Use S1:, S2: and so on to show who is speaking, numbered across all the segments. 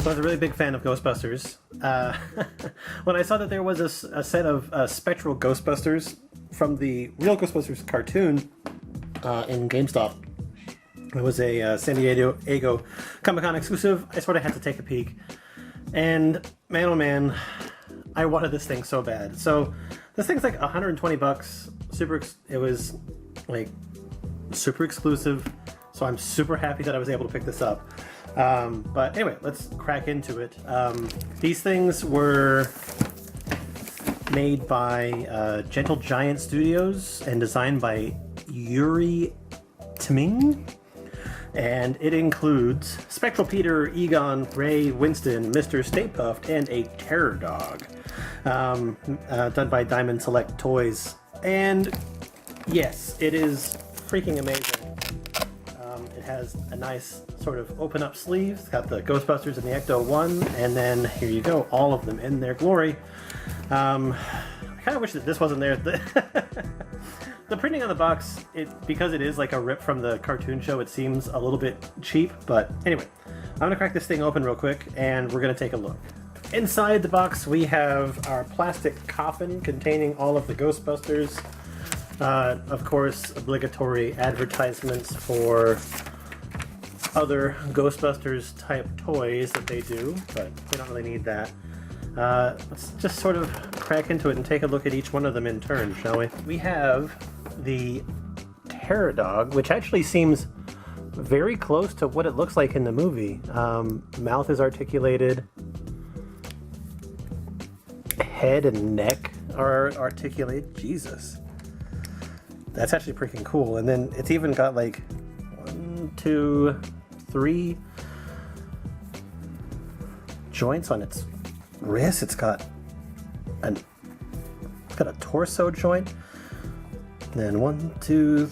S1: So I was a really big fan of Ghostbusters. When I saw that there was a set of Spectral Ghostbusters from the real Ghostbusters cartoon in GameStop, it was a San Diego Comic-Con exclusive. I sort of had to take a peek. And man, oh man, I wanted this thing so bad. So this thing's like 120 bucks. It was like super exclusive. So I'm super happy that I was able to pick this up. But anyway, let's crack into it. These things were made by Gentle Giant Studios and designed by Yuri Tming. And it includes Spectral Peter, Egon, Ray, Winston, Mr. Stay Puft, and a Terror Dog. Done by Diamond Select Toys. And yes, it is freaking amazing. It has a nice sort of open up sleeve. It's got the Ghostbusters and the Ecto-1, and then here you go, all of them in their glory. I kind of wish that this wasn't there. The printing on the box, because it is like a rip from the cartoon show, it seems a little bit cheap, but anyway, I'm gonna crack this thing open real quick and we're gonna take a look. Inside the box we have our plastic coffin containing all of the Ghostbusters. Of course, obligatory advertisements for other Ghostbusters type toys that they do, but we don't really need that. Let's just sort of crack into it and take a look at each one of them in turn, shall we? We have the Terror Dog, which actually seems very close to what it looks like in the movie. Mouth is articulated, head and neck are articulated. Jesus. That's actually freaking cool. And then it's even got like 1, 2, 3 joints on its wrist. It's got a torso joint. And then 1, 2,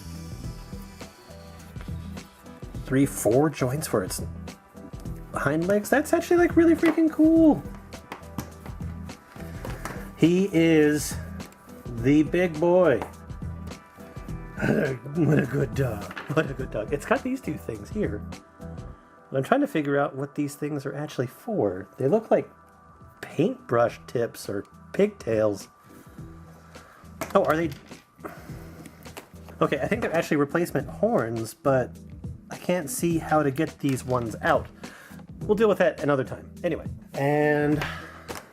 S1: 3, 4 joints for its hind legs. That's actually like really freaking cool. He is the big boy. What a good dog. What a good dog. It's got these two things here. But I'm trying to figure out what these things are actually for. They look like paintbrush tips or pigtails. Oh, are they? Okay, I think they're actually replacement horns, but I can't see how to get these ones out. We'll deal with that another time. Anyway, and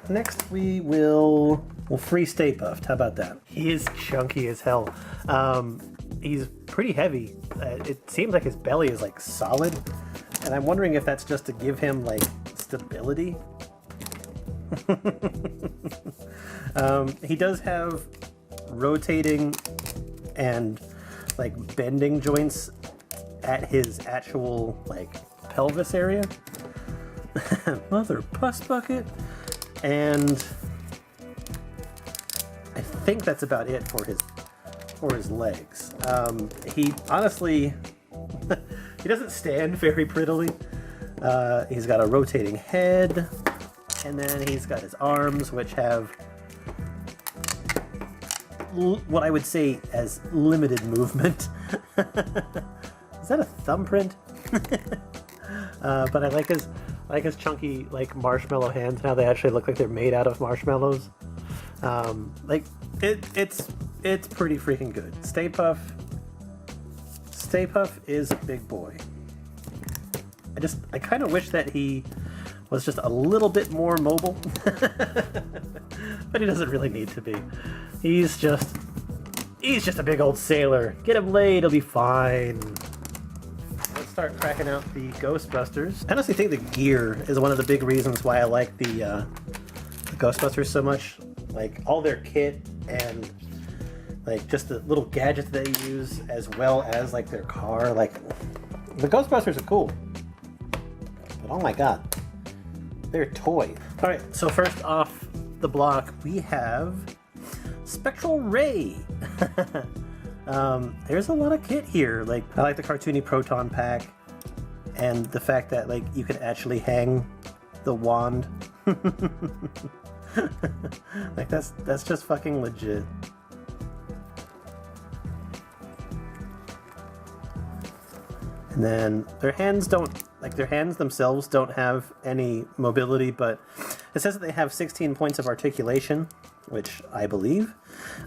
S1: next we'll free Stay Puft. How about that? He is chunky as hell. He's pretty heavy. It seems like his belly is like solid, and I'm wondering if that's just to give him like stability. He does have rotating and like bending joints at his actual like pelvis area. Mother pus bucket. And I think that's about it for his legs. He honestly he doesn't stand very prettily. He's got a rotating head, and then he's got his arms, which have what I would say as limited movement. Is that a thumbprint? But I like his chunky like marshmallow hands and how they actually look like they're made out of marshmallows. Like it's pretty freaking good. Stay Puft is a big boy. I kind of wish that he was just a little bit more mobile, but he doesn't really need to be. He's just a big old sailor. Get him laid, he'll be fine. Let's start cracking out the Ghostbusters. I honestly think the gear is one of the big reasons why I like the Ghostbusters so much. Like all their kit and like just the little gadgets they use, as well as like their car. Like the Ghostbusters are cool, but oh my god, they're toy. All right, so first off the block we have Spectral Ray. There's a lot of kit here. Like I like the cartoony proton pack and the fact that like you can actually hang the wand. Like that's just fucking legit. And then their hands don't like their hands themselves don't have any mobility, but it says that they have 16 points of articulation, which I believe.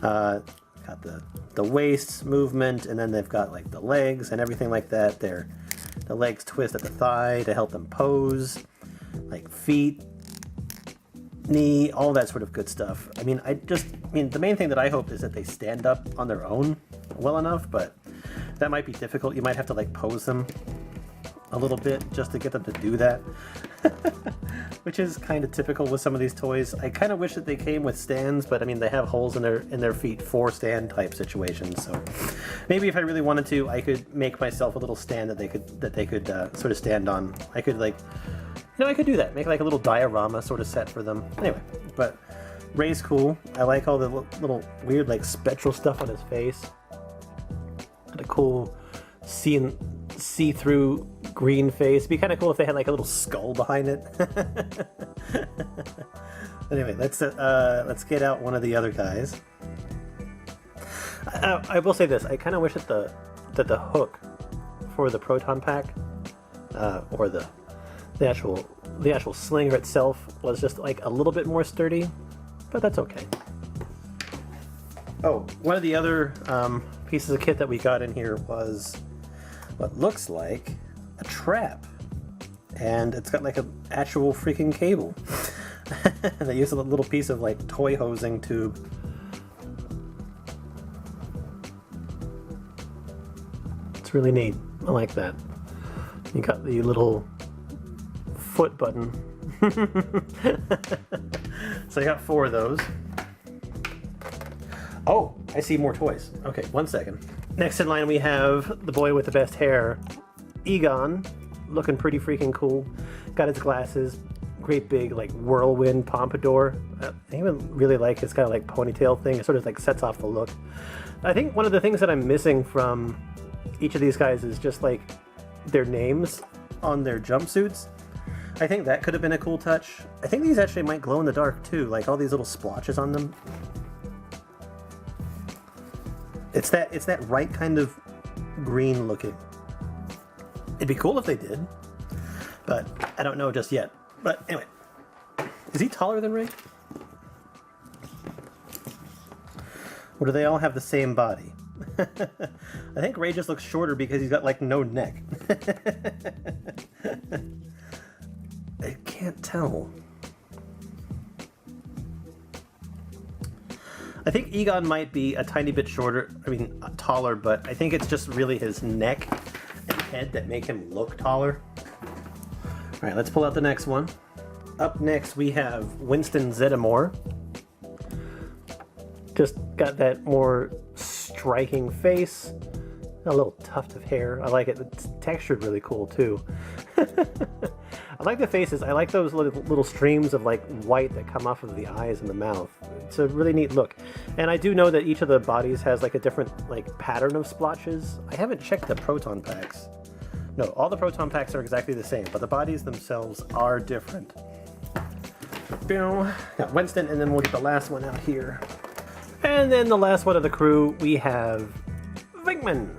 S1: Got the waist movement, and then they've got like the legs and everything like that. The legs twist at the thigh to help them pose, like feet, knee, all that sort of good stuff. I mean, the main thing that I hope is that they stand up on their own well enough, but that might be difficult. You might have to like pose them a little bit just to get them to do that. Which is kind of typical with some of these toys. I kind of wish that they came with stands, but I mean, they have holes in their feet for stand type situations. So maybe if I really wanted to, I could make myself a little stand that they could sort of stand on. I could like, I could do that. Make like a little diorama sort of set for them. Anyway, but Ray's cool. I like all the little weird like spectral stuff on his face. Got a cool see-through green face. It'd be kind of cool if they had like a little skull behind it. Anyway, let's get out one of the other guys. I will say this: I kind of wish that the hook for the proton pack, or the actual slinger itself, was just like a little bit more sturdy, but that's okay. Oh, one of the other pieces of kit that we got in here was what looks like a trap, and it's got like an actual freaking cable. They use a little piece of like toy hosing tube. It's really neat. I like that. You got the little foot button. So I got 4 of those. Oh, I see more toys. Okay, 1 second. Next in line we have the boy with the best hair, Egon, looking pretty freaking cool. Got his glasses, great big like whirlwind pompadour. I even really like his kind of like ponytail thing. It sort of like sets off the look. I think one of the things that I'm missing from each of these guys is just like their names on their jumpsuits. I think that could have been a cool touch. I think these actually might glow in the dark too, like all these little splotches on them. It's that right kind of green looking. It'd be cool if they did, but I don't know just yet. But anyway, is he taller than Ray? Or do they all have the same body? I think Ray just looks shorter because he's got like no neck. I can't tell. I think Egon might be a tiny bit shorter, taller, but I think it's just really his neck and head that make him look taller. All right, let's pull out the next one. Up next, we have Winston Zeddemore. Just got that more striking face, a little tuft of hair. I like it. It's textured really cool too. I like the faces. I like those little streams of like white that come off of the eyes and the mouth. It's a really neat look. And I do know that each of the bodies has like a different like pattern of splotches. I haven't checked the proton packs. No, all the proton packs are exactly the same, but the bodies themselves are different. Got Winston, and then we'll get the last one out here. And then the last one of the crew, we have Venkman.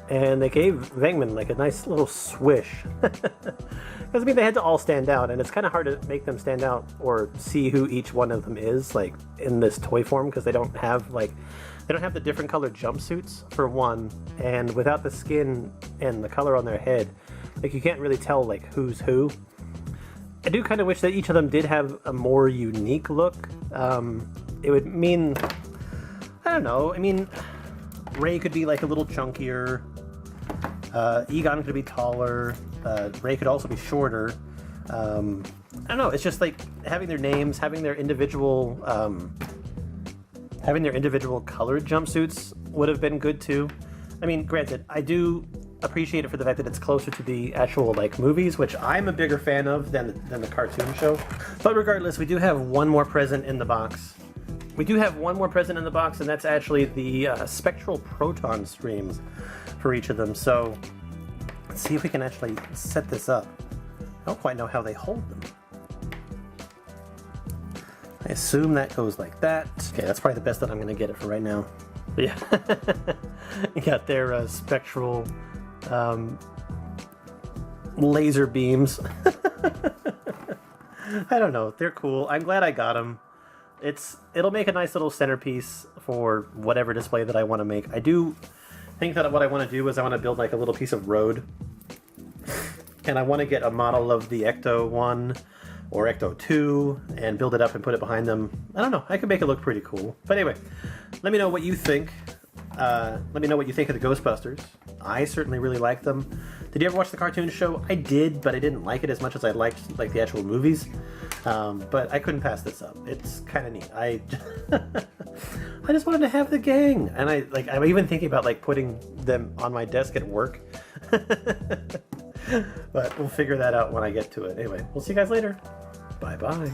S1: And they gave Venkman like a nice little swish. Because they had to all stand out, and it's kind of hard to make them stand out or see who each one of them is, like in this toy form, because they don't have the different colored jumpsuits for one, and without the skin and the color on their head, like you can't really tell like who's who. I do kind of wish that each of them did have a more unique look. It would mean, I don't know. I mean, Ray could be like a little chunkier. Egon could be taller. Ray could also be shorter. I don't know. It's just like having their names, having their individual colored jumpsuits would have been good too. I mean, granted, I do appreciate it for the fact that it's closer to the actual like movies, which I'm a bigger fan of than the cartoon show. But regardless, we do have one more present in the box. And that's actually the spectral proton streams for each of them. So let's see if we can actually set this up. I don't quite know how they hold them. I assume that goes like that. Okay, that's probably the best that I'm going to get it for right now. But yeah, you got their spectral laser beams. I don't know. They're cool. I'm glad I got them. It'll make a nice little centerpiece for whatever display that I want to make. I do think that what I want to do is I want to build like a little piece of road. And I want to get a model of the Ecto 1 or Ecto 2 and build it up and put it behind them. I don't know. I could make it look pretty cool. But anyway, let me know what you think. Let me know what you think of the Ghostbusters. I certainly really like them. Did you ever watch the cartoon show? I did, but I didn't like it as much as I liked like the actual movies. But I couldn't pass this up. It's kind of neat. I just wanted to have the gang, and I'm even thinking about like putting them on my desk at work. But we'll figure that out when I get to it. Anyway, we'll see you guys later. Bye bye.